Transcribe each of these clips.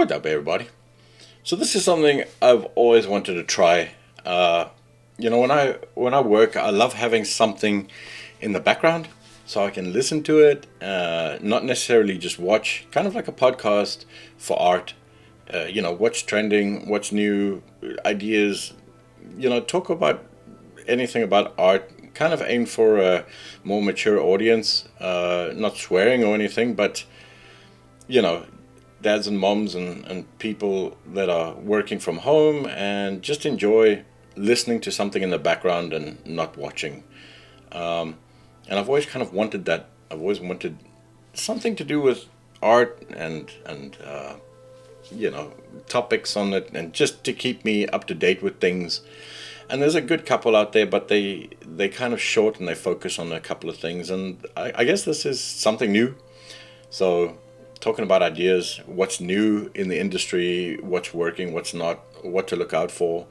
What up, everybody? So this is something I've always wanted to try. When I work, I love having something in the background so I can listen to it, not necessarily just watch. Kind of like a podcast for art. What's trending, what's new, ideas. Talk about anything about art. Kind of aim for a more mature audience. Not swearing or anything, but you know, dads and moms and people that are working from home and just enjoy listening to something in the background and not watching. And I've always kind of wanted that. I've always wanted something to do with art and topics on it, and just to keep me up to date with things. And there's a good couple out there, but they kind of short and they focus on a couple of things. And I guess this is something new. So talking about ideas, what's new in the industry, what's working, what's not, what to look out for,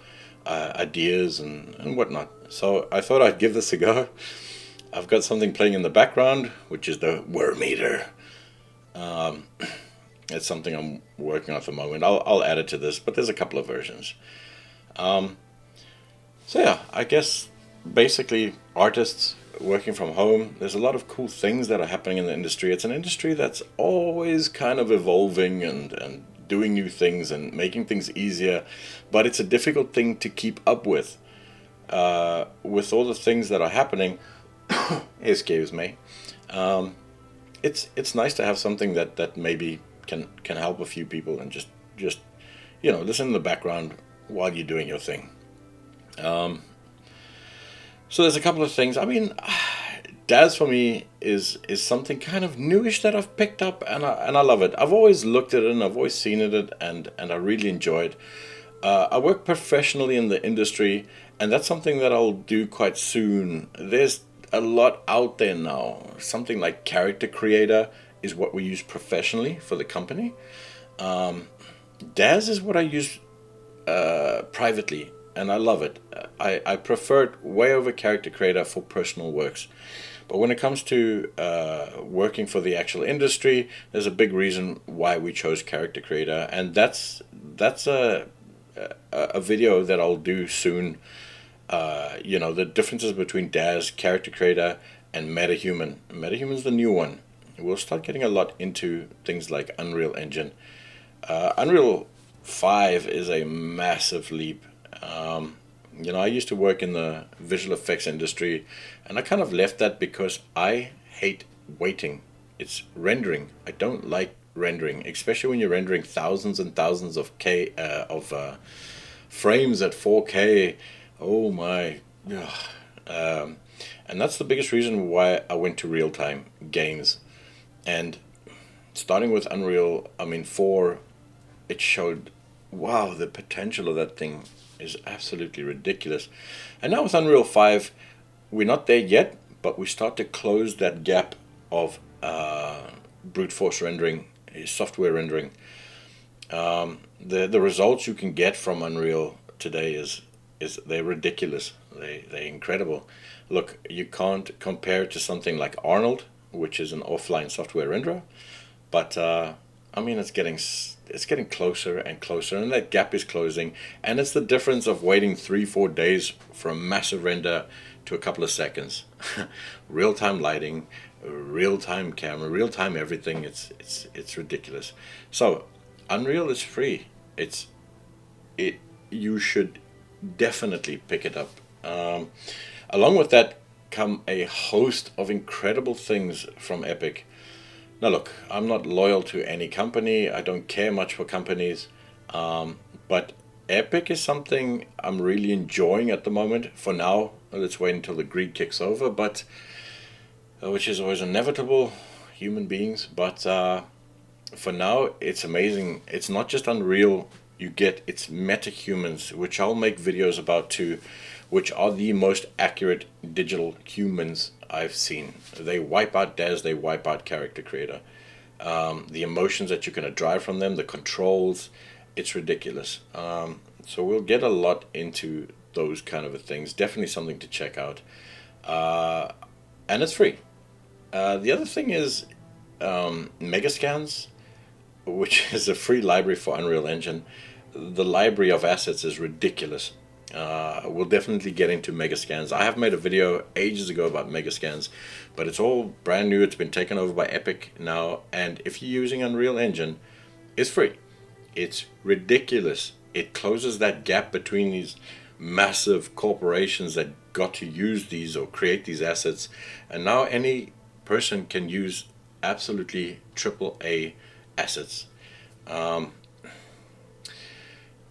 ideas and whatnot. So I thought I'd give this a go. I've got something playing in the background, which is the Wormeter. It's something I'm working on at the moment. I'll add it to this, but there's a couple of versions. So yeah, I guess basically artists working from home, there's a lot of cool things that are happening in the industry. It's an industry that's always kind of evolving and doing new things and making things easier, but it's a difficult thing to keep up with. With all the things that are happening, excuse me, it's nice to have something that maybe can help a few people and just listen in the background while you're doing your thing. So there's a couple of things. I mean, Daz for me is something kind of newish that I've picked up, and I love it. I've always looked at it and I've always seen it, and I really enjoy it. I work professionally in the industry, and that's something that I'll do quite soon. There's a lot out there now. Something like character creator is what we use professionally for the company. Daz is what I use privately, and I love it. I prefer it way over character creator for personal works. But when it comes to working for the actual industry, there's a big reason why we chose character creator, and that's a video that I'll do soon. The differences between Daz, character creator, and MetaHuman. MetaHuman's the new one. We'll start getting a lot into things like Unreal Engine. Unreal 5 is a massive leap. I used to work in the visual effects industry, and I kind of left that because I hate waiting. It's rendering. I don't like rendering, especially when you're rendering thousands and thousands of frames at 4K. Oh my. And that's the biggest reason why I went to real-time games. And starting with Unreal, 4, it showed, wow, the potential of that thing is absolutely ridiculous. And now with Unreal 5, we're not there yet, but we start to close that gap of brute force rendering, software rendering. The results you can get from Unreal today is they're ridiculous. They're incredible. Look, you can't compare it to something like Arnold, which is an offline software renderer, but it's getting closer and closer, and that gap is closing. And it's the difference of waiting 3-4 days for a massive render to a couple of seconds. Real-time lighting, real-time camera, real-time everything. It's ridiculous. So Unreal is free. You should definitely pick it up. Along with that come a host of incredible things from Epic. Now look, I'm not loyal to any company. I don't care much for companies. But Epic is something I'm really enjoying at the moment. For now, let's wait until the greed kicks over, but which is always inevitable, human beings. But for now, it's amazing. It's not just Unreal. It's metahumans, which I'll make videos about too, which are the most accurate digital humans I've seen. They wipe out Daz, they wipe out character creator. The emotions that you're going to drive from them, the controls, it's ridiculous. So we'll get a lot into those kind of things. Definitely something to check out. And it's free. The other thing is Megascans which is a free library for Unreal Engine. The library of assets is ridiculous. We'll definitely get into Megascans. I have made a video ages ago about Megascans, but it's all brand new. It's been taken over by Epic now, and if you're using Unreal Engine, it's free. It's ridiculous. It closes that gap between these massive corporations that got to use these or create these assets, and now any person can use absolutely triple A assets.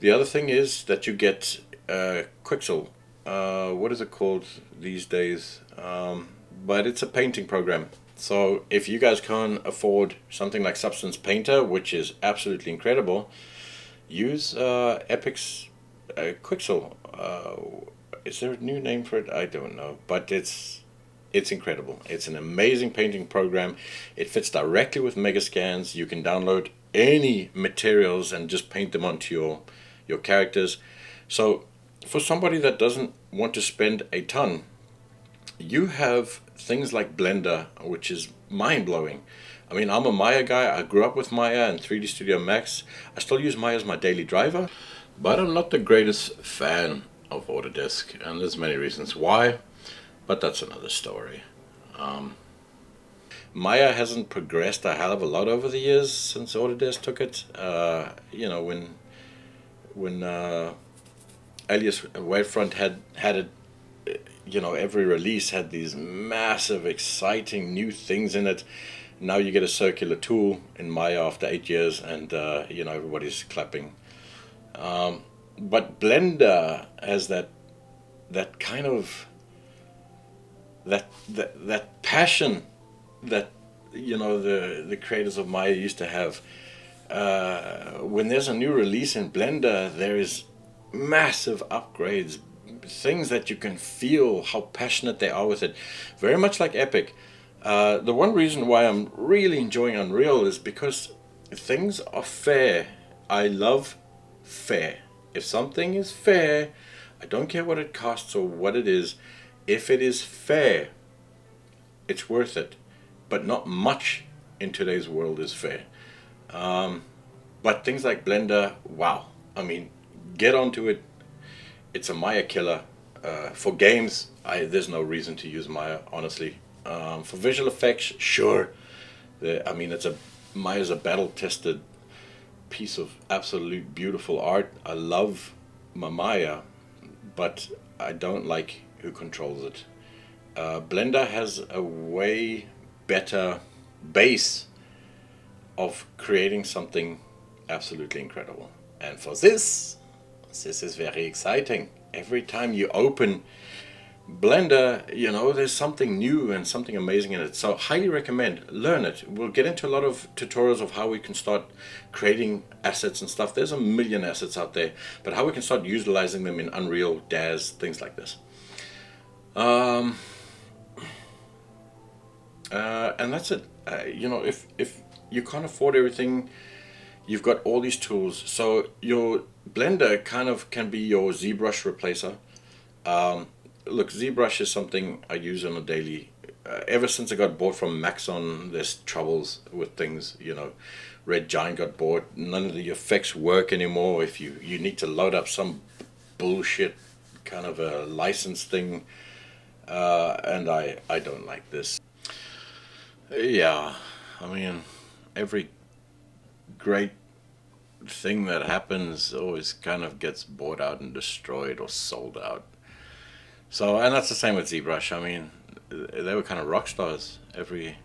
The other thing is that you get Quixel. What is it called these days? But it's a painting program. So if you guys can't afford something like Substance Painter, which is absolutely incredible, use Epic's Quixel. Is there a new name for it? I don't know, but it's incredible. It's an amazing painting program. It fits directly with Megascans. You can download any materials and just paint them onto your characters. So for somebody that doesn't want to spend a ton, you have things like Blender, which is mind-blowing. I mean, I'm a Maya guy. I grew up with Maya and 3D Studio Max. I still use Maya as my daily driver, but I'm not the greatest fan of Autodesk, and there's many reasons why, but that's another story. Maya hasn't progressed a hell of a lot over the years since Autodesk took it. You know, when Alias Wavefront had it, you know, every release had these massive, exciting new things in it. Now you get a circular tool in Maya after 8 years, and you know, everybody's clapping. But Blender has that kind of that passion that, you know, the creators of Maya used to have. When there's a new release in Blender, there is massive upgrades, things that you can feel how passionate they are with it, very much like Epic. The one reason why I'm really enjoying Unreal is because things are fair. I love fair. If something is fair, I don't care what it costs or what it is. If it is fair, it's worth it. But not much in today's world is fair. But things like Blender, wow. I mean, get onto it. It's a Maya killer. For games, there's no reason to use Maya, honestly. For visual effects, sure. I mean, Maya's a battle-tested piece of absolute beautiful art. I love my Maya, but I don't like who controls it. Blender has a way better base of creating something absolutely incredible. And for this is very exciting. Every time you open Blender, you know, there's something new and something amazing in it. So highly recommend, learn it. We'll get into a lot of tutorials of how we can start creating assets and stuff. There's a million assets out there, but how we can start utilizing them in Unreal, DAZ, things like this. And that's it. You know, if you can't afford everything, you've got all these tools. So your Blender kind of can be your ZBrush replacer. Look, ZBrush is something I use on a daily. Ever since I got bought from Maxon, there's troubles with things. You know, Red Giant got bought. None of the effects work anymore. If you need to load up some bullshit kind of a license thing, and I don't like this. Yeah, I mean, every great thing that happens always kind of gets bought out and destroyed or sold out. So, and that's the same with ZBrush. I mean, they were kind of rock stars. Every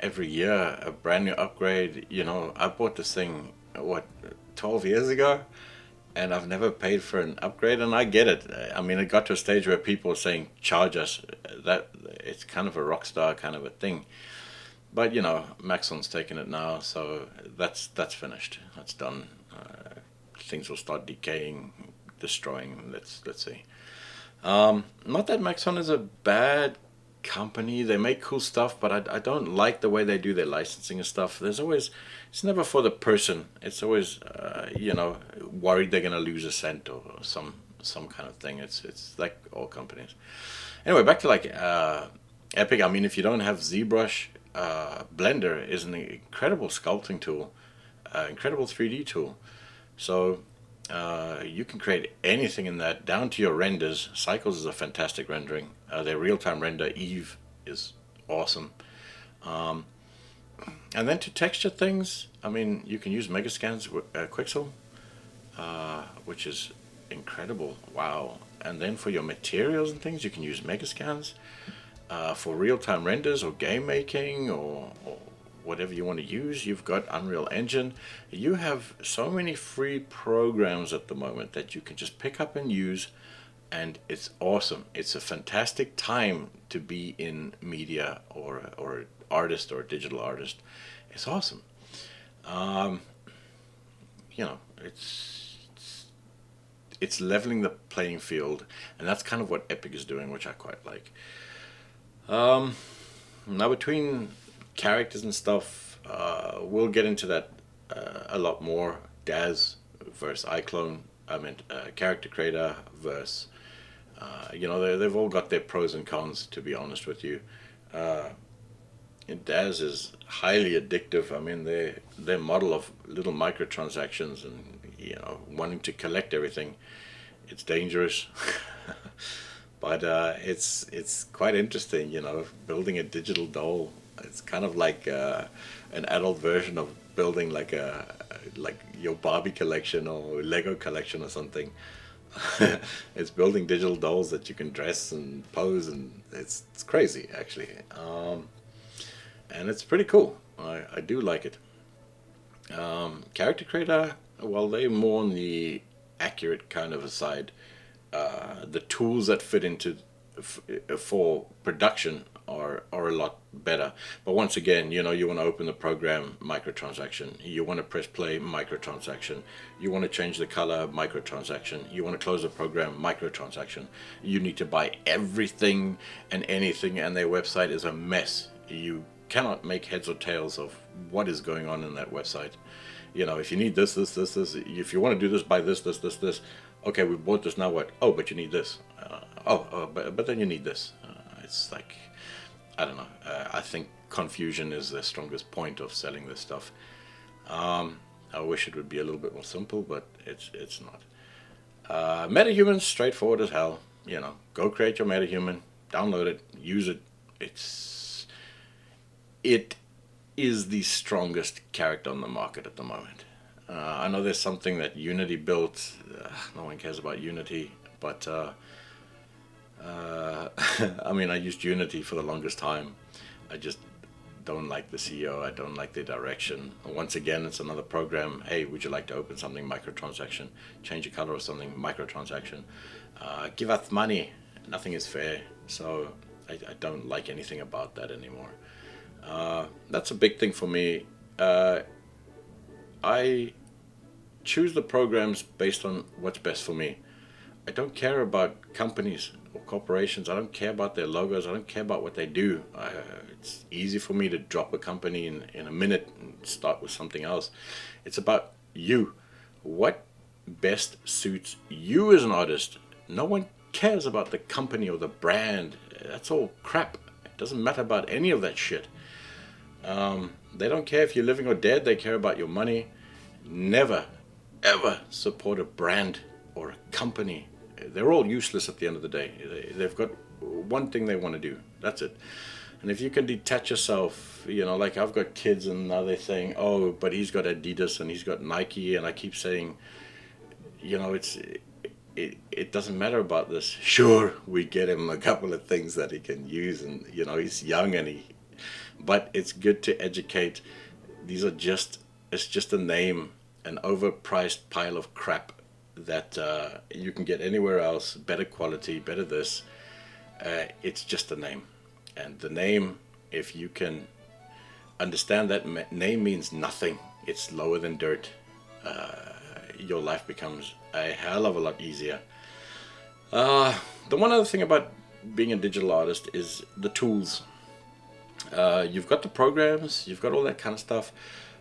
year, a brand new upgrade. You know, I bought this thing, 12 years ago, and I've never paid for an upgrade, and I get it. I mean, it got to a stage where people were saying, charge us. That it's kind of a rock star kind of a thing. But, you know, Maxon's taken it now, so that's finished. That's done. Things will start decaying, destroying. Let's see. Not that Maxon is a bad company. They make cool stuff, but I don't like the way they do their licensing and stuff. It's never for the person. It's always, you know, worried they're going to lose a cent or some kind of thing. It's like all companies. Anyway, back to like Epic. I mean, if you don't have ZBrush, Blender is an incredible sculpting tool. incredible 3D tool. So you can create anything in that, down to your renders. Cycles is a fantastic rendering. Their real-time render, Eve, is awesome. And then to texture things, I mean, you can use Megascans Quixel, which is incredible. Wow. And then for your materials and things, you can use Megascans. For real-time renders or game making or whatever you want to use, you've got Unreal Engine. You have so many free programs at the moment that you can just pick up and use, and it's awesome. It's a fantastic time to be in media or artist or a digital artist. It's awesome. Um, you know, it's leveling the playing field, and that's kind of what Epic is doing, which I quite like. Um, Now between characters and stuff, we'll get into that a lot more. Daz versus iClone. I mean, character creator versus. They've all got their pros and cons. To be honest with you, and Daz is highly addictive. I mean, their model of little microtransactions and wanting to collect everything, it's dangerous. But it's quite interesting, building a digital doll. It's kind of like an adult version of building like your Barbie collection or Lego collection or something. It's building digital dolls that you can dress and pose, and it's crazy actually. And it's pretty cool. I do like it. Character creator, well, they're more on the accurate kind of a side. The tools that fit into for production are a lot better. But once again, you want to open the program, microtransaction. You want to press play, microtransaction. You want to change the color, microtransaction. You want to close the program, microtransaction. You need to buy everything and anything, and their website is a mess. You cannot make heads or tails of what is going on in that website. If you need this, if you want to do this, buy this. Okay, we bought this, now what? Oh, but you need this. But then you need this. It's like, I don't know. I think confusion is the strongest point of selling this stuff. I wish it would be a little bit more simple, but it's not. MetaHuman's straightforward as hell. Go create your MetaHuman, download it, use it. It is the strongest character on the market at the moment. I know there's something that Unity built. No one cares about Unity, but I mean, I used Unity for the longest time. I just don't like the CEO. I don't like the direction. Once again, it's another program. Hey, would you like to open something? Microtransaction. Change the color of something? Microtransaction. Give us money. Nothing is fair. So I don't like anything about that anymore. That's a big thing for me. I choose the programs based on what's best for me. I don't care about companies or corporations. I don't care about their logos. I don't care about what they do. It's easy for me to drop a company in a minute and start with something else. It's about you. What best suits you as an artist? No one cares about the company or the brand. That's all crap. It doesn't matter about any of that shit. They don't care if you're living or dead. They care about your money. Never, ever support a brand or a company. They're all useless at the end of the day. They've got one thing they want to do. That's it. And if you can detach yourself, like I've got kids and now they're saying, oh, but he's got Adidas and he's got Nike. And I keep saying, it doesn't matter about this. Sure, we get him a couple of things that he can use, and he's young but it's good to educate. It's just a name, an overpriced pile of crap that you can get anywhere else, better quality, better this. It's just a name. And the name, if you can understand that name means nothing, it's lower than dirt, your life becomes a hell of a lot easier. The one other thing about being a digital artist is the tools. You've got the programs, you've got all that kind of stuff,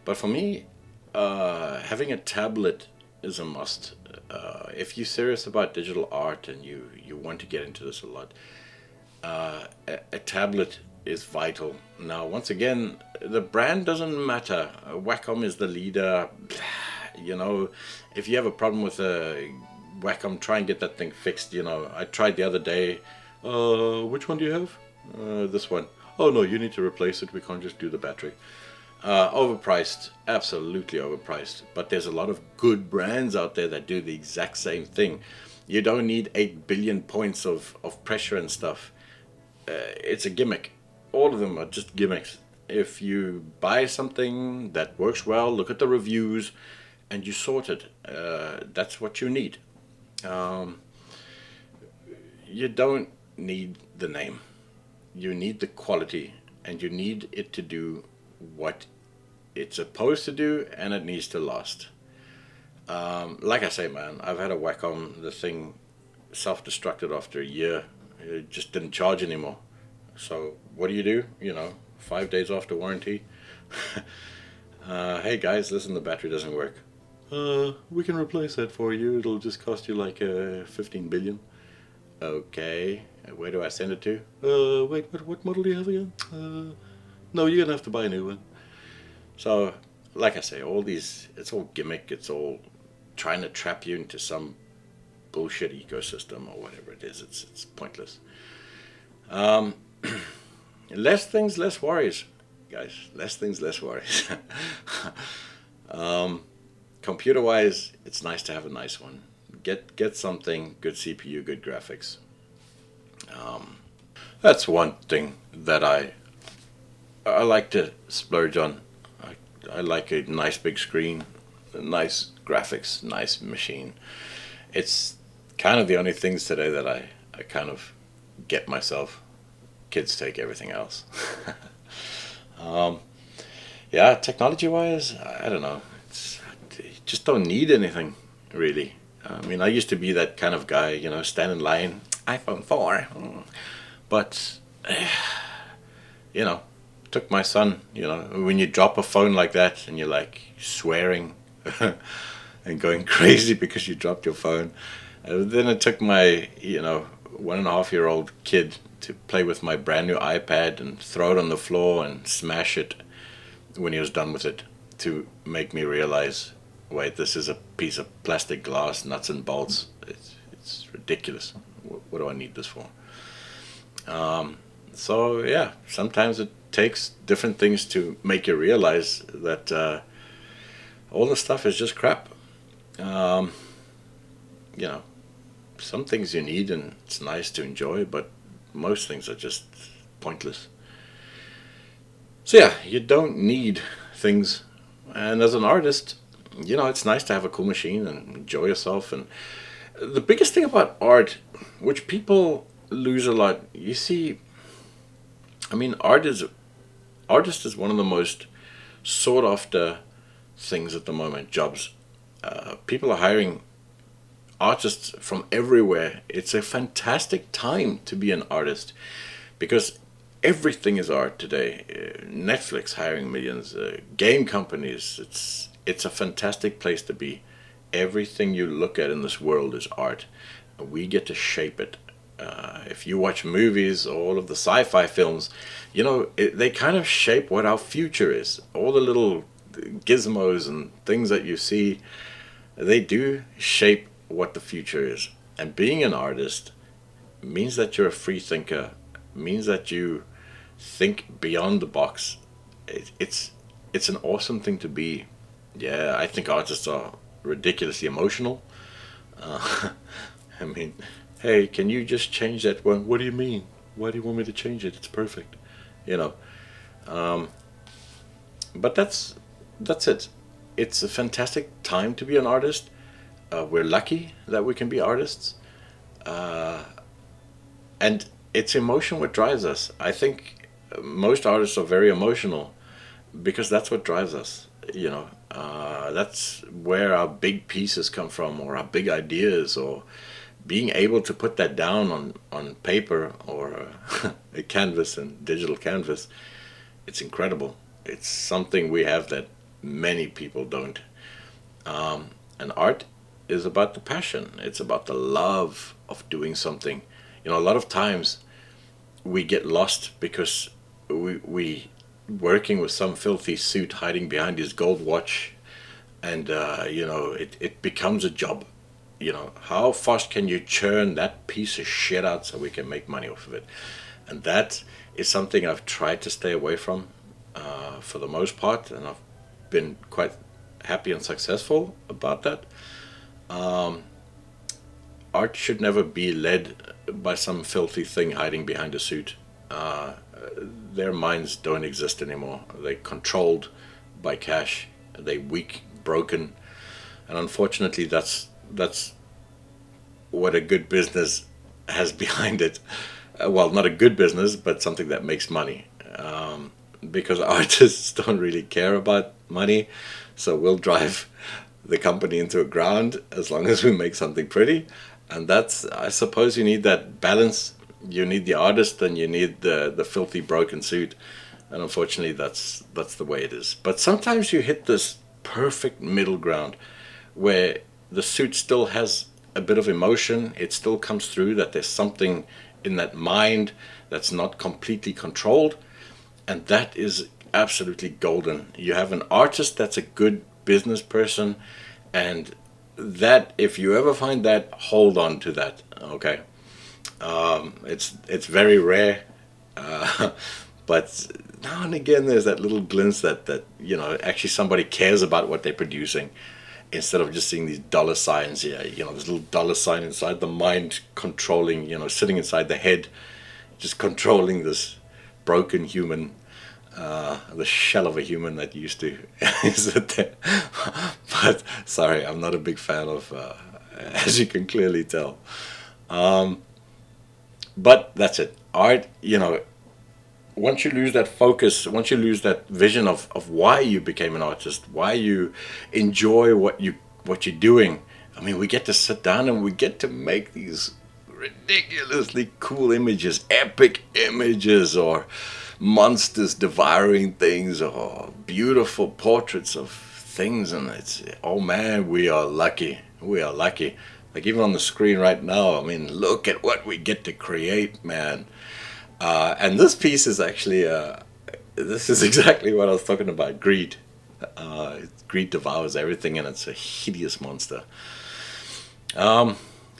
but for me, having a tablet is a must. If you're serious about digital art and you want to get into this a lot, a tablet is vital. Now, once again, the brand doesn't matter. Wacom is the leader. You know, if you have a problem with a Wacom, try and get that thing fixed. You know, I tried the other day. Which one do you have? This one. Oh no, you need to replace it. We can't just do the battery. Overpriced, absolutely overpriced. But there's a lot of good brands out there that do the exact same thing. You don't need 8 billion points of pressure and stuff. It's a gimmick. All of them are just gimmicks. If you buy something that works well, look at the reviews, and you sort it. That's what you need. You don't need the name. You need the quality, and you need it to do what it's supposed to do, and it needs to last. Like I say, man, I've had a Wacom. The thing self-destructed after a year. It just didn't charge anymore. So what do? You know, 5 days after warranty. Hey guys, listen, the battery doesn't work. We can replace that for you. It'll just cost you like 15 billion. Okay, where do I send it to? Wait, what model do you have again? No, you're gonna have to buy a new one. So, like I say, all these, it's all gimmick. It's all trying to trap you into some bullshit ecosystem or whatever it is. It's pointless. Less things, less worries, guys. Less things, less worries. Computer-wise, it's nice to have a nice one. Get something, good CPU, good graphics. That's one thing that I like to splurge on. I like a nice big screen, nice graphics, nice machine. It's kind of the only things today that I kind of get myself. Kids take everything else. Yeah, technology-wise, I don't know. You just don't need anything, really. I mean, I used to be that kind of guy, you know, stand in line, iPhone 4. But, you know, took my son, you know, when you drop a phone like that and you're like swearing and going crazy because you dropped your phone. Then it took my, you know, 1.5-year-old kid to play with my brand new iPad and throw it on the floor and smash it when he was done with it to make me realize, wait, this is a piece of plastic glass, nuts and bolts. It's ridiculous. What do I need this for? So yeah, sometimes it takes different things to make you realize that all the stuff is just crap. You know, some things you need and it's nice to enjoy, but most things are just pointless. So yeah, you don't need things. And as an artist, you know, it's nice to have a cool machine and enjoy yourself. And the biggest thing about art, which people lose a lot, you see, I mean, artist is one of the most sought after things at the moment, jobs. People are hiring artists from everywhere. It's a fantastic time to be an artist because everything is art today. Netflix hiring millions, game companies. It's a fantastic place to be. Everything you look at in this world is art. We get to shape it. If you watch movies, all of the sci-fi films, you know, they kind of shape what our future is. All the little gizmos and things that you see, they do shape what the future is. And being an artist means that you're a free thinker, means that you think beyond the box. It's an awesome thing to be. Yeah, I think artists are ridiculously emotional. I mean, hey, can you just change that one? What do you mean? Why do you want me to change it? It's perfect, you know. But that's it. It's a fantastic time to be an artist. We're lucky that we can be artists, and it's emotion what drives us. I think most artists are very emotional because that's what drives us. You know, that's where our big pieces come from, or our big ideas, or being able to put that down on paper or a canvas and digital canvas. It's incredible. It's something we have that many people don't. And art is about the passion. It's about the love of doing something. You know, a lot of times we get lost because we working with some filthy suit hiding behind his gold watch, and it becomes a job. How fast can you churn that piece of shit out so we can make money off of it? And that is something I've tried to stay away from for the most part, and I've been quite happy and successful about that. Art should never be led by some filthy thing hiding behind a suit. Their minds don't exist anymore. They're controlled by cash. They're weak, broken, and unfortunately, that's what a good business has behind it. Well, not a good business, but something that makes money. Because artists don't really care about money, so we'll drive the company into a ground as long as we make something pretty. And that's, I suppose, you need that balance. You need the artist, and you need the filthy broken suit. And unfortunately, that's the way it is. But sometimes you hit this perfect middle ground where the suit still has a bit of emotion. It still comes through that there's something in that mind that's not completely controlled. And that is absolutely golden. You have an artist that's a good business person, and that, if you ever find that, hold on to that. Okay, it's very rare, but now and again there's that little glimpse that actually somebody cares about what they're producing, instead of just seeing these dollar signs here. This little dollar sign inside the mind, controlling, sitting inside the head, just controlling this broken human, the shell of a human that used to sit there. But sorry, I'm not a big fan of, as you can clearly tell. But that's it. Art, once you lose that focus, once you lose that vision of why you became an artist, why you enjoy what you're doing. I mean, we get to sit down and we get to make these ridiculously cool images, epic images, or monsters devouring things, or beautiful portraits of things, and it's, oh man, we are lucky. Like, even on the screen right now, I mean, look at what we get to create, man. And this piece is actually this is exactly what I was talking about. Greed. Greed devours everything, and it's a hideous monster.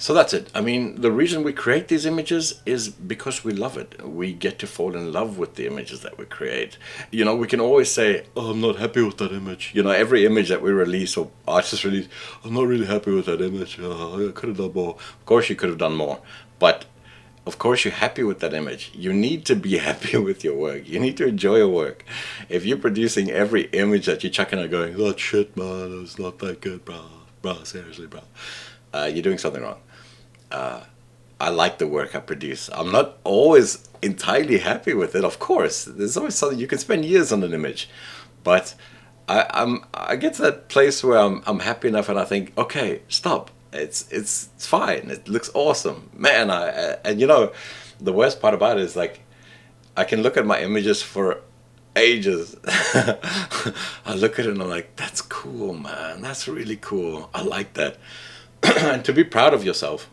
So that's it. I mean, the reason we create these images is because we love it. We get to fall in love with the images that we create. We can always say, oh, I'm not happy with that image. Every image that we release, or artists release, I'm not really happy with that image. I could have done more. Of course you could have done more. But of course you're happy with that image. You need to be happy with your work. You need to enjoy your work. If you're producing every image that you're chucking out going, oh shit, man, it's not that good, bro. Bro, seriously, bro. You're doing something wrong. I like the work I produce. I'm not always entirely happy with it, of course. There's always something. You can spend years on an image, but I get to that place where I'm happy enough, and I think, okay, stop. It's fine. It looks awesome, man. And the worst part about it is, like, I can look at my images for ages. I look at it and I'm like, that's cool, man. That's really cool. I like that. And to be proud of yourself,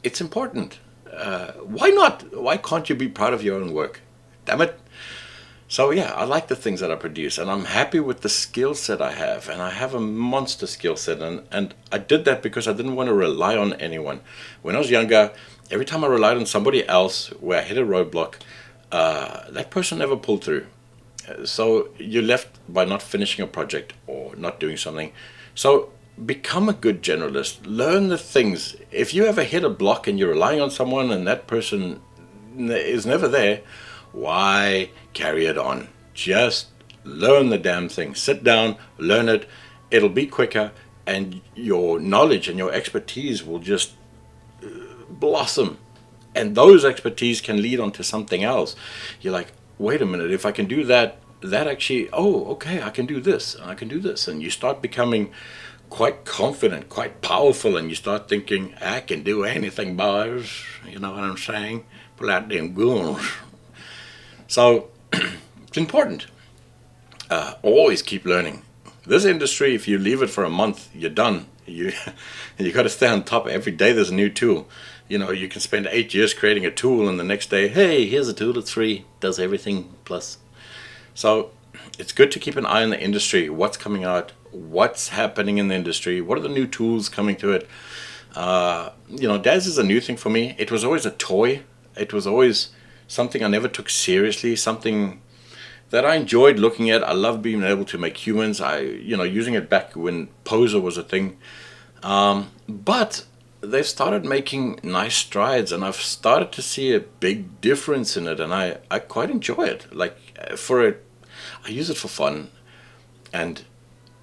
it's important. Why not? Why can't you be proud of your own work? Damn it. So yeah, I like the things that I produce, and I'm happy with the skill set I have, and I have a monster skill set, and I did that because I didn't want to rely on anyone. When I was younger, every time I relied on somebody else where I hit a roadblock, that person never pulled through. So you're left by not finishing a project or not doing something. So become a good generalist. Learn the things. If you ever hit a block and you're relying on someone and that person is never there, why carry it on? Just learn the damn thing. Sit down, learn it. It'll be quicker, and your knowledge and your expertise will just blossom. And those expertise can lead on to something else. You're like, wait a minute, if I can do that actually, oh, okay, I can do this, and I can do this. And you start becoming quite confident, quite powerful, and you start thinking, I can do anything, boys. You know what I'm saying? Pull out them guns. So it's important. Always keep learning. This industry, if you leave it for a month, you're done. You got to stay on top. Every day there's a new tool. You can spend 8 years creating a tool, and the next day, hey, here's a tool, it's free, does everything plus. So it's good to keep an eye on the industry, what's coming out, what's happening in the industry, what are the new tools coming to it. DAZ is a new thing for me. It was always a toy. It was always something I never took seriously, something that I enjoyed looking at. I love being able to make humans. Using it back when Poser was a thing. But they've started making nice strides, and I've started to see a big difference in it, and I quite enjoy it. I use it for fun, and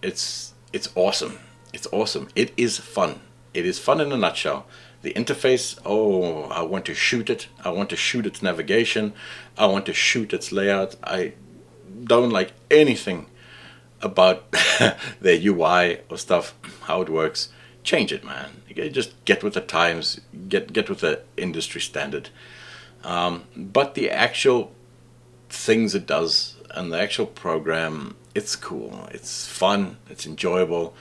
it's awesome. It's awesome. It is fun. It is fun in a nutshell. The interface, oh, I want to shoot it. I want to shoot its navigation. I want to shoot its layout. I don't like anything about their UI or stuff, how it works. Change it, man. You just get with the times, get with the industry standard. But the actual things it does and the actual program, it's cool. It's fun. It's enjoyable.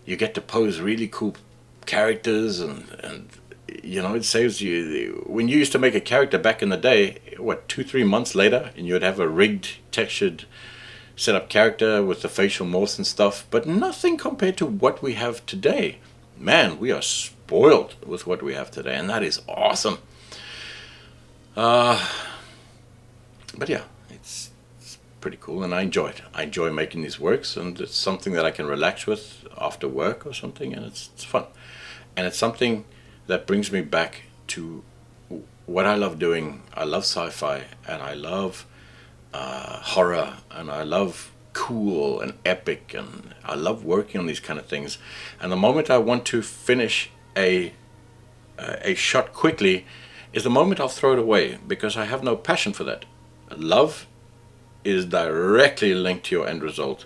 You get to pose really cool characters, and it saves you. When you used to make a character back in the day, 2-3 months later, and you'd have a rigged, textured, set up character with the facial morphs and stuff, but nothing compared to what we have today. Man, we are spoiled with what we have today, and that is awesome. But yeah, it's pretty cool, and I enjoy it. I enjoy making these works, and it's something that I can relax with after work or something, and it's fun. And it's something that brings me back to what I love doing. I love sci-fi, and I love horror, and I love cool and epic, and I love working on these kind of things. And the moment I want to finish a shot quickly is the moment I'll throw it away, because I have no passion for that. Love is directly linked to your end result.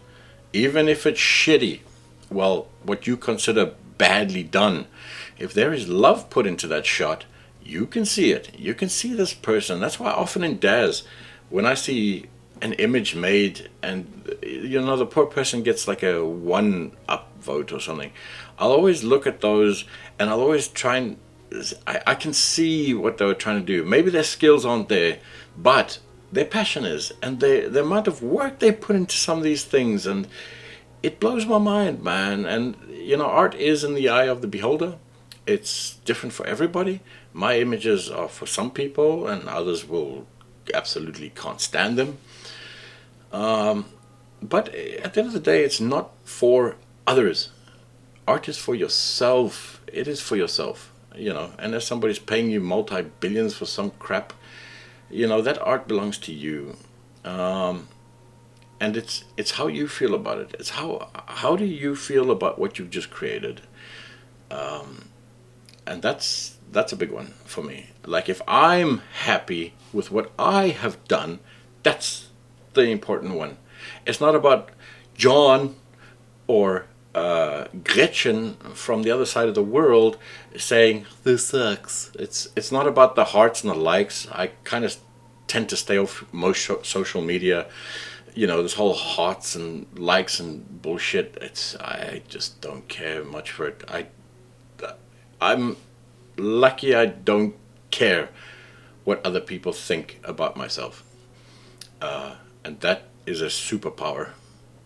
Even if it's shitty, well, what you consider badly done, if there is love put into that shot, you can see it. You can see this person. That's why often in DAZ, when I see an image made and the poor person gets like a 1 up vote or something, I'll always look at those, and I'll always try and I can see what they were trying to do. Maybe their skills aren't there, but their passion is, and the amount of work they put into some of these things, and it blows my mind, man. And art is in the eye of the beholder. It's different for everybody. My images are for some people, and others will absolutely can't stand them. But at the end of the day, it's not for others. Art is for yourself. It is for yourself. And if somebody's paying you multi-billions for some crap, that art belongs to you. And it's how you feel about it. It's how do you feel about what you've just created? And that's a big one for me. Like, if I'm happy with what I have done, that's the important one. It's not about John or Gretchen from the other side of the world saying this sucks. It's not about the hearts and the likes. I kind of tend to stay off most social media. This whole hearts and likes and bullshit. I just don't care much for it. I'm lucky I don't care what other people think about myself. And that is a superpower.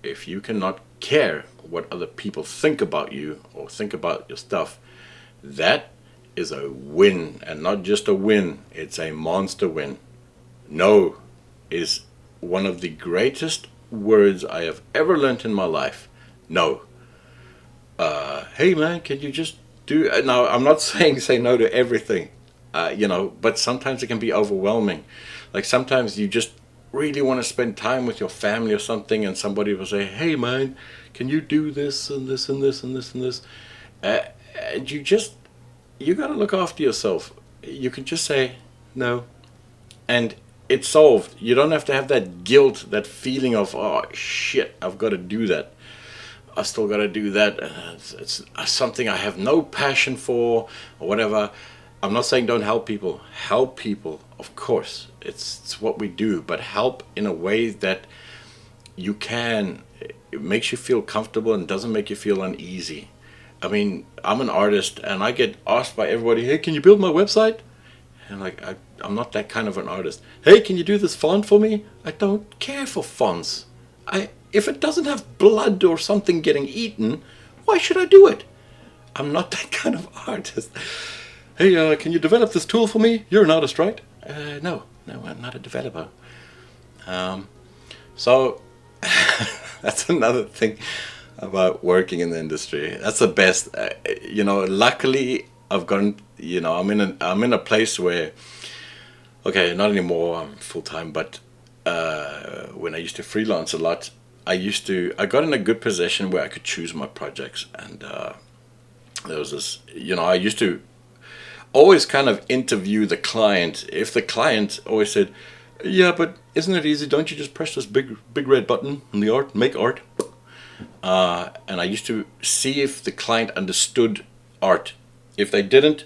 If you cannot care what other people think about you or think about your stuff, that is a win. And not just a win, it's a monster win. No is one of the greatest words I have ever learned in my life. No. Hey man, can you just do... Now, I'm not saying say no to everything, but sometimes it can be overwhelming. Like, sometimes you just really want to spend time with your family or something, and somebody will say, hey man, can you do this and this and this and this and this? And you got to look after yourself. You can just say no, and it's solved. You don't have to have that guilt, that feeling of, oh shit, I've got to do that. I still got to do that. It's something I have no passion for or whatever. I'm not saying don't help people. Help people, of course. It's what we do, but help in a way that you can. It makes you feel comfortable and doesn't make you feel uneasy. I mean, I'm an artist and I get asked by everybody, hey, can you build my website? And like, I'm not that kind of an artist. Hey, can you do this font for me? I don't care for fonts. If it doesn't have blood or something getting eaten, why should I do it? I'm not that kind of artist. Hey, can you develop this tool for me? You're an artist, right? No, I'm not a developer. So that's another thing about working in the industry. That's the best. Luckily I've gotten, I'm in a place where, okay, not anymore, I'm full time, but when I used to freelance a lot, I got in a good position where I could choose my projects. And there was this, I used to always kind of interview the client. If the client always said, yeah, but isn't it easy? Don't you just press this big red button in the art, make art? And I used to see if the client understood art. If they didn't,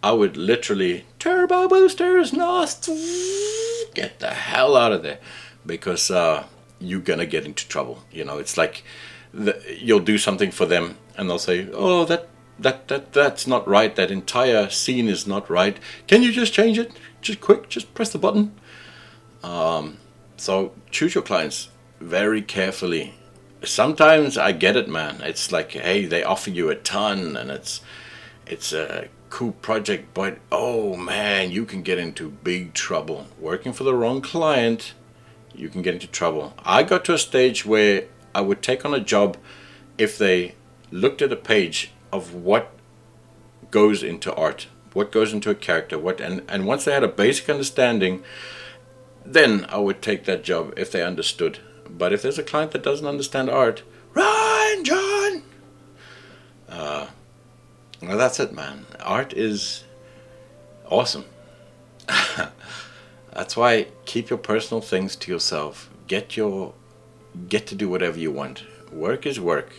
I would literally turbo boosters, NOS, get the hell out of there, because you're gonna get into trouble. It's like you'll do something for them, and they'll say, "Oh, that's not right. That entire scene is not right. Can you just change it? Just quick, just press the button." So choose your clients very carefully. Sometimes I get it, man. It's like, hey, they offer you a ton, and it's a cool project, but oh man, you can get into big trouble working for the wrong client. You can get into trouble. I got to a stage where I would take on a job if they looked at a page of what goes into art, what goes into a character, and once they had a basic understanding, then I would take that job if they understood. But if there's a client that doesn't understand art, run, John! Well, that's it, man. Art is awesome. That's why keep your personal things to yourself. Get to do whatever you want. Work is work.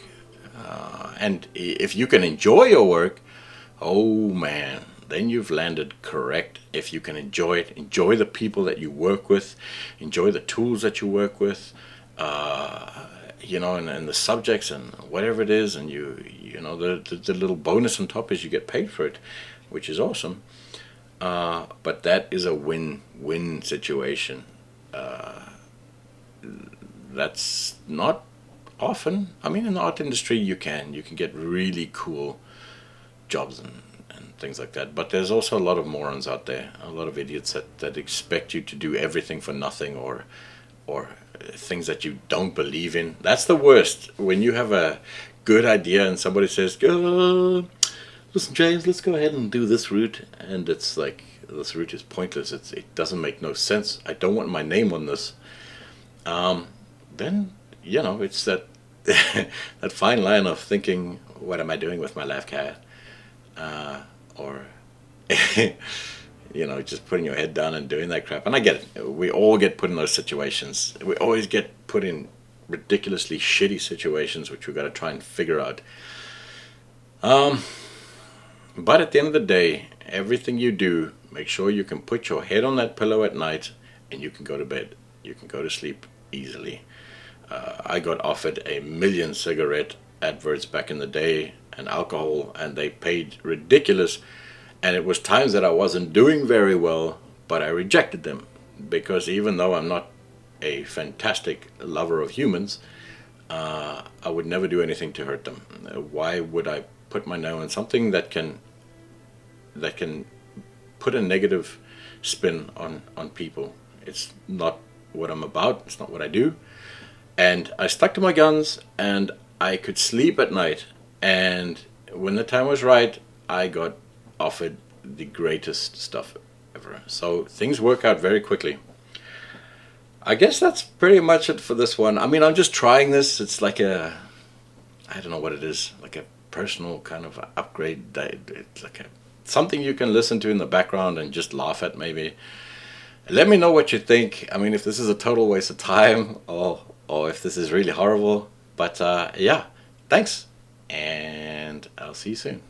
And if you can enjoy your work, oh man, then you've landed correct. If you can enjoy it, enjoy the people that you work with, enjoy the tools that you work with, and the subjects and whatever it is, and the little bonus on top is you get paid for it, which is awesome. But that is a win-win situation. That's not often. I mean, in the art industry, you can get really cool jobs and things like that. But there's also a lot of morons out there, a lot of idiots that expect you to do everything for nothing, or things that you don't believe in. That's the worst. When you have a good idea and somebody says, listen, James, let's go ahead and do this route, and it's like, this route is pointless. It doesn't make no sense. I don't want my name on this. Then it's that that fine line of thinking, what am I doing with my life, cat? Or just putting your head down and doing that crap. And I get it. We all get put in those situations. We always get put in ridiculously shitty situations, which we've got to try and figure out. But at the end of the day, everything you do, make sure you can put your head on that pillow at night and you can go to bed. You can go to sleep easily. I got offered 1 million cigarette adverts back in the day, and alcohol, and they paid ridiculous. And it was times that I wasn't doing very well, but I rejected them, because even though I'm not a fantastic lover of humans, I would never do anything to hurt them. Why would I put my nose on something that can put a negative spin on people? It's not what I'm about. It's not what I do. And I stuck to my guns, and I could sleep at night. And when the time was right, I got offered the greatest stuff ever. So things work out very quickly. I guess that's pretty much it for this one. I mean, I'm just trying this. It's like I don't know what it is, like a personal kind of upgrade. It's like something you can listen to in the background and just laugh at, maybe. Let me know what you think. I mean, if this is a total waste of time, or if this is really horrible. But yeah, thanks. And I'll see you soon.